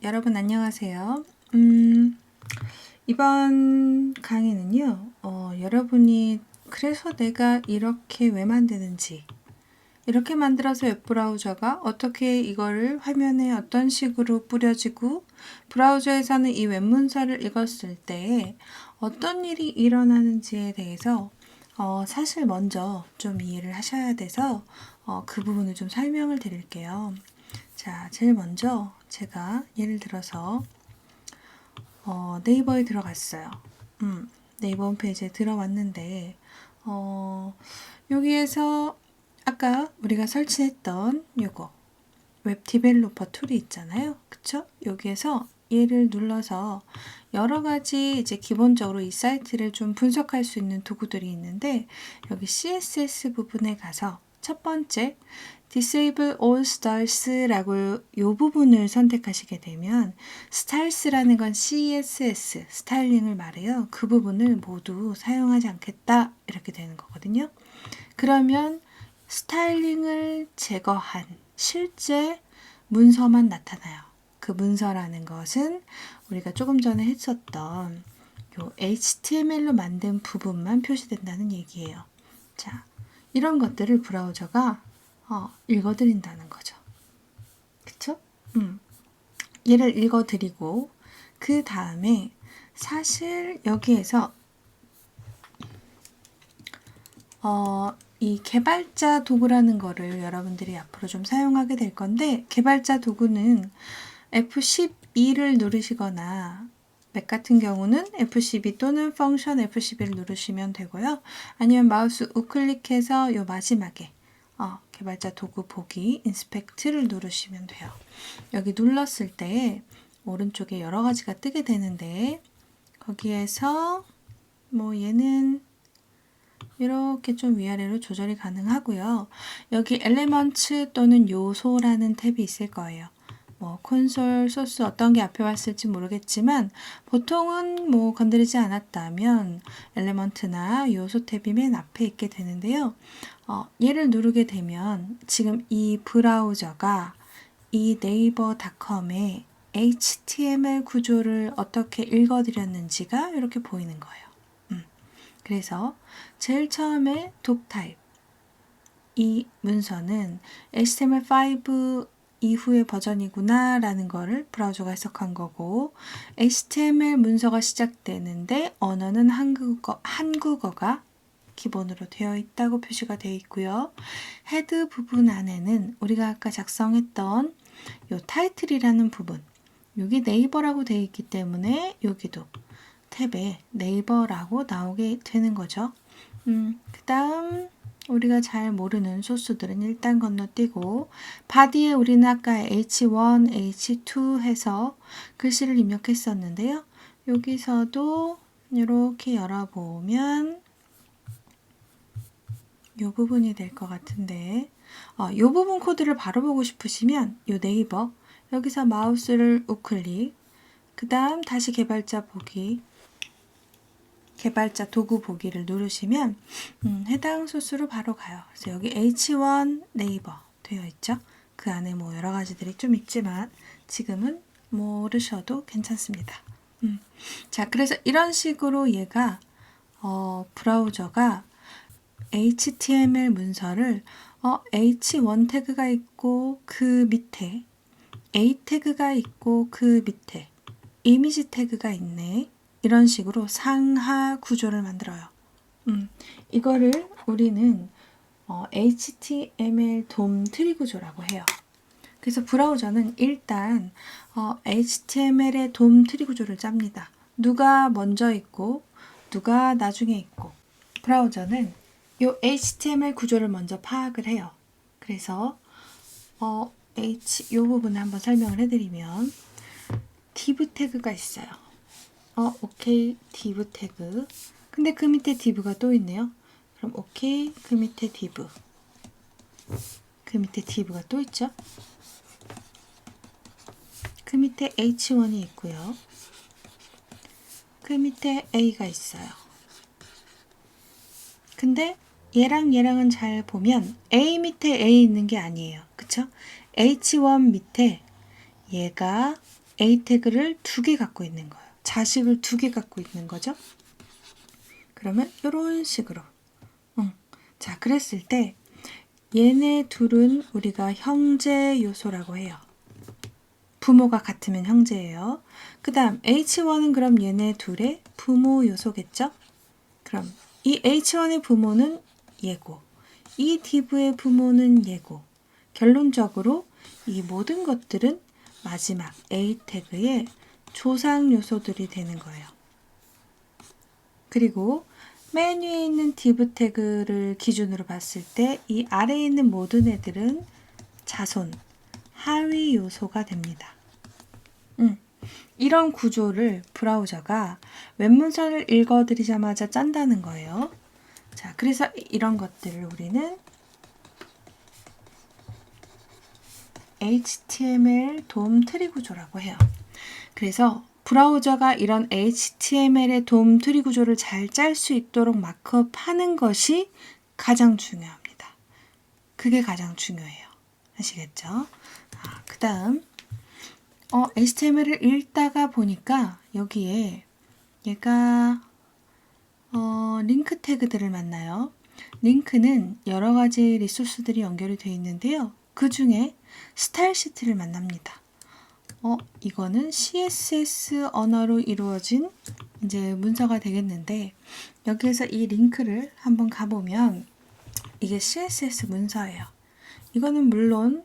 여러분 안녕하세요. 이번 강의는요, 여러분이 그래서 내가 이렇게 왜 만드는지, 이렇게 만들어서 웹브라우저가 어떻게 이거를 화면에 어떤 식으로 뿌려지고, 브라우저에서는 이 웹문서를 읽었을 때 어떤 일이 일어나는지에 대해서 사실 먼저 좀 이해를 하셔야 돼서 그 부분을 좀 설명을 드릴게요. 자, 제일 먼저 제가 예를 들어서 네이버에 들어갔어요. 네이버 홈페이지에 들어왔는데 여기에서 아까 우리가 설치했던 요거 웹 디벨로퍼 툴이 있잖아요. 그쵸? 여기에서 얘를 눌러서 여러 가지 이제 기본적으로 이 사이트를 좀 분석할 수 있는 도구들이 있는데 여기 CSS 부분에 가서 첫 번째 Disable all styles라고 이 부분을 선택하시게 되면 styles라는 건 CSS, 스타일링을 말해요. 그 부분을 모두 사용하지 않겠다 이렇게 되는 거거든요. 그러면 스타일링을 제거한 실제 문서만 나타나요. 그 문서라는 것은 우리가 조금 전에 했었던 요 HTML로 만든 부분만 표시된다는 얘기예요. 자, 이런 것들을 브라우저가 읽어드린다는 거죠. 그쵸? 얘를 읽어드리고 그 다음에 사실 여기에서 이 개발자 도구라는 거를 여러분들이 앞으로 좀 사용하게 될 건데 개발자 도구는 F12를 누르시거나 맥 같은 경우는 F12 또는 펑션 F12를 누르시면 되고요. 아니면 마우스 우클릭해서 요 마지막에 개발자 도구 보기 인스펙트를 누르시면 돼요. 여기 눌렀을 때 오른쪽에 여러 가지가 뜨게 되는데 거기에서 뭐 얘는 이렇게 좀 위아래로 조절이 가능하고요. 여기 엘리먼트 또는 요소라는 탭이 있을 거예요. 뭐 콘솔, 소스 어떤 게 앞에 왔을지 모르겠지만 보통은 뭐 건드리지 않았다면 엘리먼트나 요소 탭이 맨 앞에 있게 되는데요. 얘를 누르게 되면 지금 이 브라우저가 이 네이버닷컴의 HTML 구조를 어떻게 읽어드렸는지가 이렇게 보이는 거예요. 그래서 제일 처음에 독타입 이 문서는 HTML5 이후의 버전이구나 라는 거를 브라우저가 해석한 거고 HTML 문서가 시작되는데 언어는 한국어가 기본으로 되어 있다고 표시가 되어 있고요. 헤드 부분 안에는 우리가 아까 작성했던 요 타이틀이라는 부분 여기 네이버라고 되어 있기 때문에 여기도 탭에 네이버라고 나오게 되는 거죠. 그 다음 우리가 잘 모르는 소스들은 일단 건너뛰고 바디에 우리는 아까 H1, H2 해서 글씨를 입력했었는데요. 여기서도 이렇게 열어보면 이 부분이 될 것 같은데 이 부분 코드를 바로 보고 싶으시면 이 네이버 여기서 마우스를 우클릭 그 다음 다시 개발자 보기 개발자 도구 보기를 누르시면 해당 소스로 바로 가요. 그래서 여기 H1 네이버 되어 있죠. 그 안에 뭐 여러 가지들이 좀 있지만 지금은 모르셔도 괜찮습니다. 자, 그래서 이런 식으로 얘가 브라우저가 HTML 문서를 H1 태그가 있고 그 밑에 A 태그가 있고 그 밑에 이미지 태그가 있네. 이런 식으로 상하 구조를 만들어요. 이거를 우리는 HTML 돔 트리 구조라고 해요. 그래서 브라우저는 일단 HTML의 돔 트리 구조를 짭니다. 누가 먼저 있고 누가 나중에 있고 브라우저는 이 HTML 구조를 먼저 파악을 해요. 그래서 이 부분을 한번 설명을 해드리면 div 태그가 있어요. 오케이 div 태그. 근데 그 밑에 div가 또 있네요. 그럼 오케이 그 밑에 div. 그 밑에 div가 또 있죠. 그 밑에 h1이 있고요. 그 밑에 a가 있어요. 근데 얘랑은 잘 보면 a 밑에 a 있는 게 아니에요. 그쵸? h1 밑에 얘가 A 태그를 2개 갖고 있는 거예요. 자식을 2개 갖고 있는 거죠. 그러면 이런 식으로. 자, 그랬을 때 얘네 둘은 우리가 형제 요소라고 해요. 부모가 같으면 형제예요. 그 다음 H1은 그럼 얘네 둘의 부모 요소겠죠? 그럼 이 H1의 부모는 얘고 이 div의 부모는 얘고 결론적으로 이 모든 것들은 마지막 A 태그의 조상 요소들이 되는 거예요. 그리고 맨 위에 있는 div 태그를 기준으로 봤을 때 이 아래에 있는 모든 애들은 자손, 하위 요소가 됩니다. 이런 구조를 브라우저가 웹문서를 읽어드리자마자 짠다는 거예요. 자, 그래서 이런 것들을 우리는 HTML 도움 트리 구조라고 해요. 그래서 브라우저가 이런 HTML의 도움 트리 구조를 잘 짤 수 있도록 마크업하는 것이 가장 중요합니다. 그게 가장 중요해요. 아시겠죠? 그 다음 HTML을 읽다가 보니까 여기에 얘가 링크 태그들을 만나요. 링크는 여러 가지 리소스들이 연결이 되어 있는데요. 그 중에 스타일 시트를 만납니다. 이거는 CSS 언어로 이루어진 이제 문서가 되겠는데 여기에서 이 링크를 한번 가보면 이게 CSS 문서예요. 이거는 물론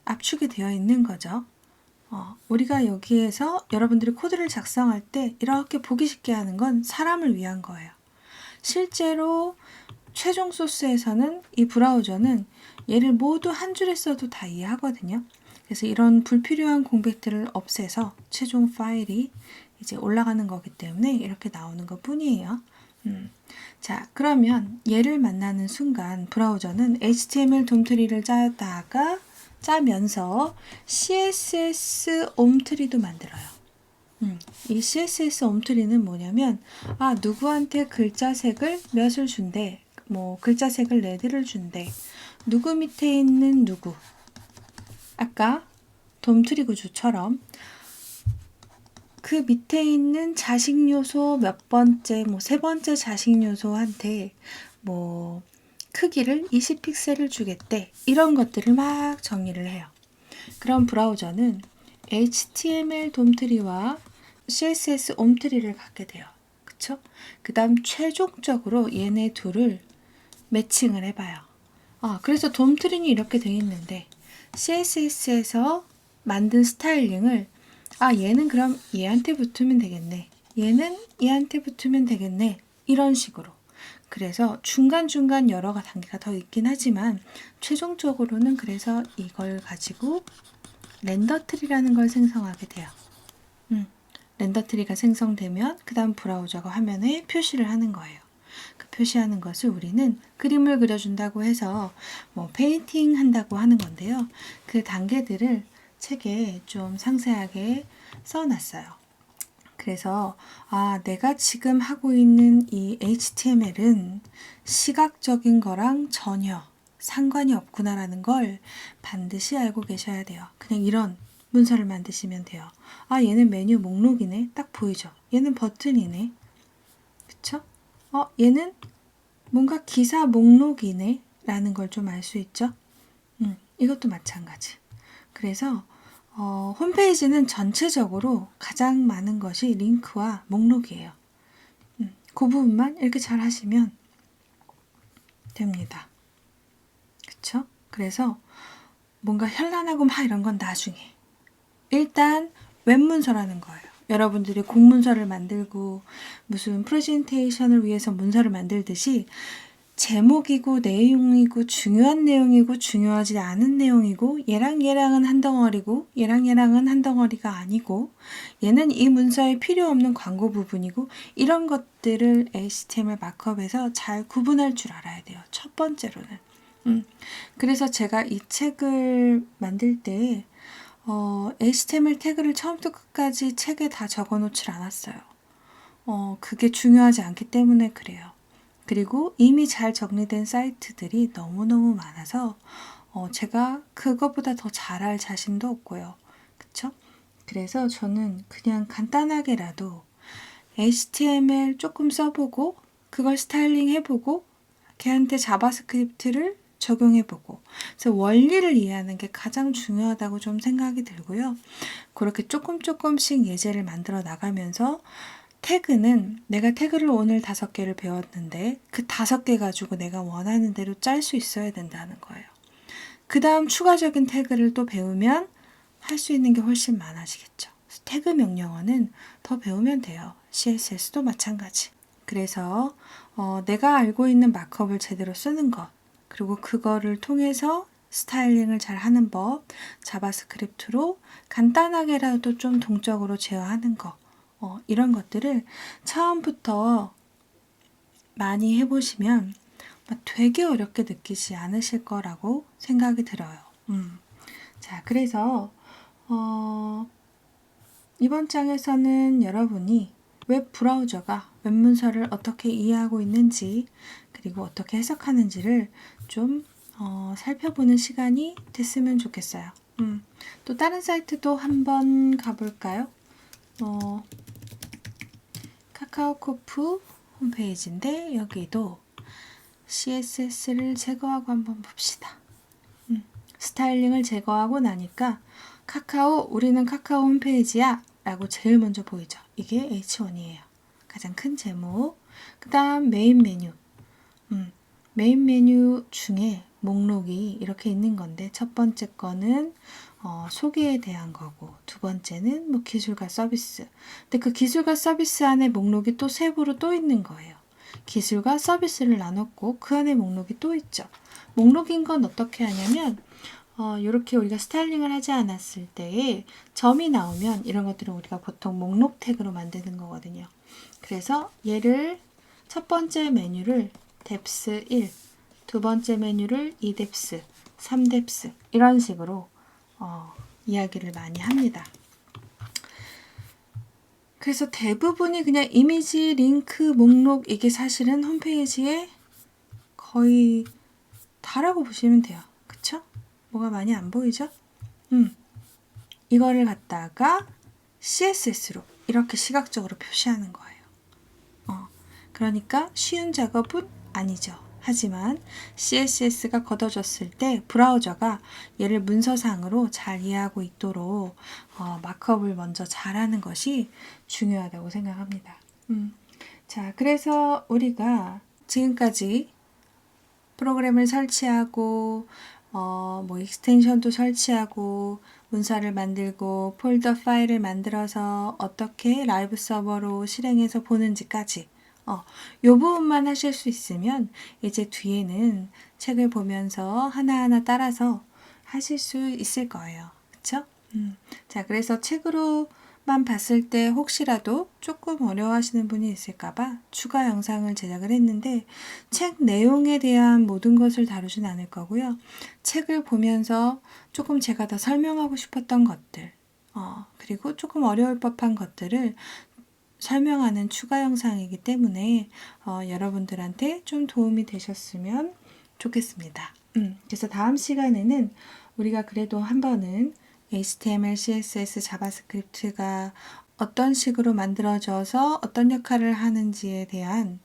압축이 되어 있는 거죠. 우리가 여기에서 여러분들이 코드를 작성할 때 이렇게 보기 쉽게 하는 건 사람을 위한 거예요. 실제로 최종 소스에서는 이 브라우저는 얘를 모두 한 줄에 써도 다 이해하거든요. 그래서 이런 불필요한 공백들을 없애서 최종 파일이 이제 올라가는 거기 때문에 이렇게 나오는 것 뿐이에요. 자, 그러면 얘를 만나는 순간 브라우저는 HTML 돔트리를 짜면서 CSS 옴트리도 만들어요. 이 CSS 옴트리는 뭐냐면 누구한테 글자색을 몇을 준대, 뭐 글자색을 레드를 준대, 누구 밑에 있는 누구, 아까 돔트리 구조처럼 그 밑에 있는 자식 요소 몇 번째, 뭐 세 번째 자식 요소한테 뭐 크기를 20픽셀을 주겠대. 이런 것들을 막 정리를 해요. 그럼 브라우저는 HTML 돔트리와 CSS 옴트리를 갖게 돼요. 그쵸? 그 다음 최종적으로 얘네 둘을 매칭을 해봐요. 그래서 돔트리는 이렇게 되어 있는데 CSS에서 만든 스타일링을 얘는 그럼 얘한테 붙으면 되겠네. 얘는 얘한테 붙으면 되겠네. 이런 식으로. 그래서 중간중간 여러 단계가 더 있긴 하지만 최종적으로는 그래서 이걸 가지고 렌더 트리라는 걸 생성하게 돼요. 렌더 트리가 생성되면 그 다음 브라우저가 화면에 표시를 하는 거예요. 그 표시하는 것을 우리는 그림을 그려준다고 해서 뭐 페인팅 한다고 하는 건데요. 그 단계들을 책에 좀 상세하게 써놨어요. 그래서 내가 지금 하고 있는 이 HTML은 시각적인 거랑 전혀 상관이 없구나라는 걸 반드시 알고 계셔야 돼요. 그냥 이런 문서를 만드시면 돼요. 얘는 메뉴 목록이네. 딱 보이죠? 얘는 버튼이네. 그쵸? 얘는 뭔가 기사 목록이네. 라는 걸 좀 알 수 있죠? 이것도 마찬가지. 그래서 홈페이지는 전체적으로 가장 많은 것이 링크와 목록이에요. 그 부분만 이렇게 잘 하시면 됩니다. 그쵸? 그래서 뭔가 현란하고 막 이런 건 나중에. 일단 웹문서라는 거예요. 여러분들이 공문서를 만들고 무슨 프레젠테이션을 위해서 문서를 만들듯이 제목이고 내용이고 중요한 내용이고 중요하지 않은 내용이고 얘랑은 한 덩어리고 얘랑은 한 덩어리가 아니고 얘는 이 문서에 필요 없는 광고 부분이고 이런 것들을 HTML 마크업에서 잘 구분할 줄 알아야 돼요. 첫 번째로는. 그래서 제가 이 책을 만들 때 HTML 태그를 처음부터 끝까지 책에 다 적어놓질 않았어요. 그게 중요하지 않기 때문에 그래요. 그리고 이미 잘 정리된 사이트들이 너무너무 많아서 제가 그것보다 더 잘할 자신도 없고요. 그쵸? 그래서 저는 그냥 간단하게라도 HTML 조금 써보고 그걸 스타일링 해보고 걔한테 자바스크립트를 적용해보고 그래서 원리를 이해하는 게 가장 중요하다고 좀 생각이 들고요. 그렇게 조금씩 예제를 만들어 나가면서 태그는 내가 태그를 오늘 5개를 배웠는데 그 5개 가지고 내가 원하는 대로 짤 수 있어야 된다는 거예요. 그 다음 추가적인 태그를 또 배우면 할 수 있는 게 훨씬 많아지겠죠. 태그 명령어는 더 배우면 돼요. CSS도 마찬가지. 그래서 내가 알고 있는 마크업을 제대로 쓰는 것, 그리고 그거를 통해서 스타일링을 잘 하는 법, 자바스크립트로 간단하게라도 좀 동적으로 제어하는 것, 이런 것들을 처음부터 많이 해보시면 되게 어렵게 느끼지 않으실 거라고 생각이 들어요. 자, 그래서 이번 장에서는 여러분이 웹 브라우저가 웹 문서를 어떻게 이해하고 있는지 그리고 어떻게 해석하는지를 좀 살펴보는 시간이 됐으면 좋겠어요. 또 다른 사이트도 한번 가볼까요? 카카오코프 홈페이지인데 여기도 CSS를 제거하고 한번 봅시다. 스타일링을 제거하고 나니까 우리는 카카오 홈페이지야 라고 제일 먼저 보이죠. 이게 H1이에요. 가장 큰 제목. 그 다음 메인 메뉴. 메인 메뉴 중에 목록이 이렇게 있는 건데 첫 번째 거는 소개에 대한 거고 두 번째는 뭐 기술과 서비스. 근데 그 기술과 서비스 안에 목록이 또 세부로 또 있는 거예요. 기술과 서비스를 나눴고 그 안에 목록이 또 있죠. 목록인 건 어떻게 하냐면 이렇게 우리가 스타일링을 하지 않았을 때에 점이 나오면 이런 것들은 우리가 보통 목록 태그로 만드는 거거든요. 그래서 얘를 첫 번째 메뉴를 depth 1, 두 번째 메뉴를 2depth, 3depth 이런 식으로 이야기를 많이 합니다. 그래서 대부분이 그냥 이미지, 링크, 목록 이게 사실은 홈페이지에 거의 다라고 보시면 돼요. 그쵸? 뭐가 많이 안 보이죠? 이거를 갖다가 CSS로 이렇게 시각적으로 표시하는 거예요. 그러니까 쉬운 작업은 아니죠. 하지만 CSS가 걷어졌을 때 브라우저가 얘를 문서상으로 잘 이해하고 있도록 마크업을 먼저 잘하는 것이 중요하다고 생각합니다. 자, 그래서 우리가 지금까지 프로그램을 설치하고 뭐 익스텐션도 설치하고 문서를 만들고 폴더 파일을 만들어서 어떻게 라이브 서버로 실행해서 보는지까지 이 부분만 하실 수 있으면 이제 뒤에는 책을 보면서 하나하나 따라서 하실 수 있을 거예요. 그쵸? 자, 그래서 책으로만 봤을 때 혹시라도 조금 어려워하시는 분이 있을까봐 추가 영상을 제작을 했는데 책 내용에 대한 모든 것을 다루진 않을 거고요. 책을 보면서 조금 제가 더 설명하고 싶었던 것들 그리고 조금 어려울 법한 것들을 설명하는 추가 영상이기 때문에 여러분들한테 좀 도움이 되셨으면 좋겠습니다. 그래서 다음 시간에는 우리가 그래도 한 번은 HTML, CSS, 자바스크립트가 어떤 식으로 만들어져서 어떤 역할을 하는지에 대한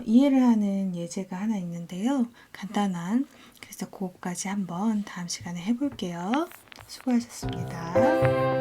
이해를 하는 예제가 하나 있는데요. 간단한 그래서 그것까지 한번 다음 시간에 해볼게요. 수고하셨습니다.